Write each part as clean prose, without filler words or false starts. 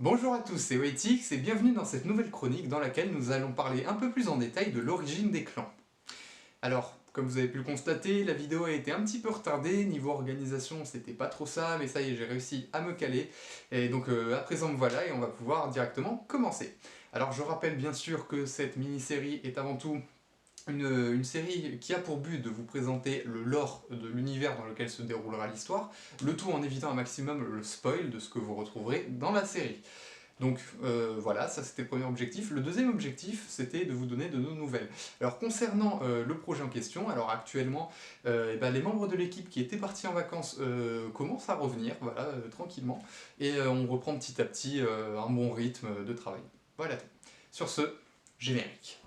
Bonjour à tous, c'est Waitix et bienvenue dans cette nouvelle chronique dans laquelle nous allons parler un peu plus en détail de l'origine des clans. Alors, comme vous avez pu le constater, la vidéo a été un petit peu retardée, niveau organisation c'était pas trop ça, mais ça y est, j'ai réussi à me caler. Et donc à présent me voilà et on va pouvoir directement commencer. Alors je rappelle bien sûr que cette mini-série est avant tout une série qui a pour but de vous présenter le lore de l'univers dans lequel se déroulera l'histoire, le tout en évitant un maximum le spoil de ce que vous retrouverez dans la série. Donc voilà, ça c'était le premier objectif. Le deuxième objectif, c'était de vous donner de nos nouvelles. Alors concernant le projet en question, alors actuellement, les membres de l'équipe qui étaient partis en vacances commencent à revenir, voilà, tranquillement, et on reprend petit à petit un bon rythme de travail. Voilà tout. Sur ce, générique.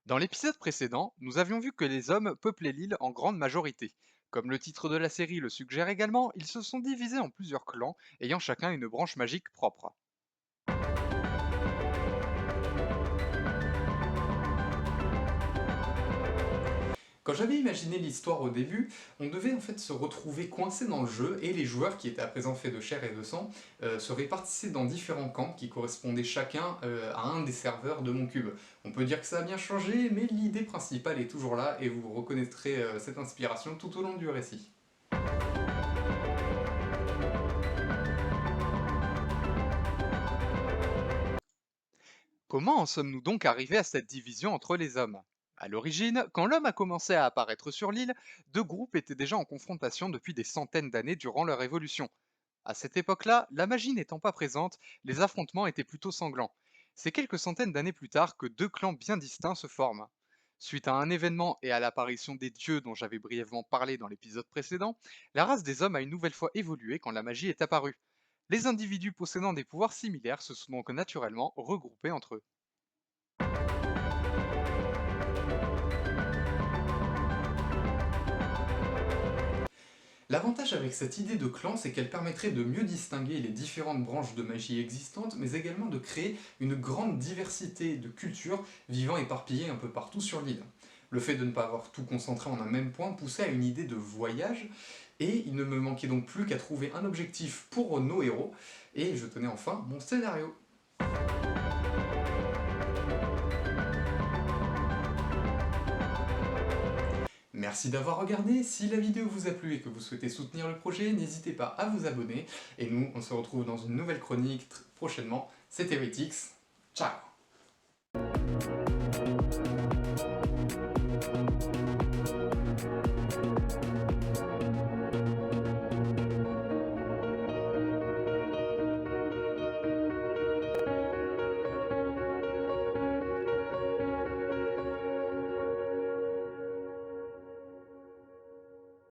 Dans l'épisode précédent, nous avions vu que les hommes peuplaient l'île en grande majorité. Comme le titre de la série le suggère également, ils se sont divisés en plusieurs clans, ayant chacun une branche magique propre. Quand j'avais imaginé l'histoire au début, on devait en fait se retrouver coincé dans le jeu et les joueurs, qui étaient à présent faits de chair et de sang, se répartissaient dans différents camps qui correspondaient chacun à un des serveurs de mon cube. On peut dire que ça a bien changé, mais l'idée principale est toujours là et vous reconnaîtrez cette inspiration tout au long du récit. Comment en sommes-nous donc arrivés à cette division entre les hommes? À l'origine, quand l'homme a commencé à apparaître sur l'île, deux groupes étaient déjà en confrontation depuis des centaines d'années durant leur évolution. À cette époque-là, la magie n'étant pas présente, les affrontements étaient plutôt sanglants. C'est quelques centaines d'années plus tard que deux clans bien distincts se forment. Suite à un événement et à l'apparition des dieux dont j'avais brièvement parlé dans l'épisode précédent, la race des hommes a une nouvelle fois évolué quand la magie est apparue. Les individus possédant des pouvoirs similaires se sont donc naturellement regroupés entre eux. L'avantage avec cette idée de clan, c'est qu'elle permettrait de mieux distinguer les différentes branches de magie existantes, mais également de créer une grande diversité de cultures vivant éparpillées un peu partout sur l'île. Le fait de ne pas avoir tout concentré en un même point poussait à une idée de voyage, et il ne me manquait donc plus qu'à trouver un objectif pour nos héros, et je tenais enfin mon scénario. Merci d'avoir regardé, si la vidéo vous a plu et que vous souhaitez soutenir le projet, n'hésitez pas à vous abonner, et nous on se retrouve dans une nouvelle chronique prochainement, c'était Witix, ciao.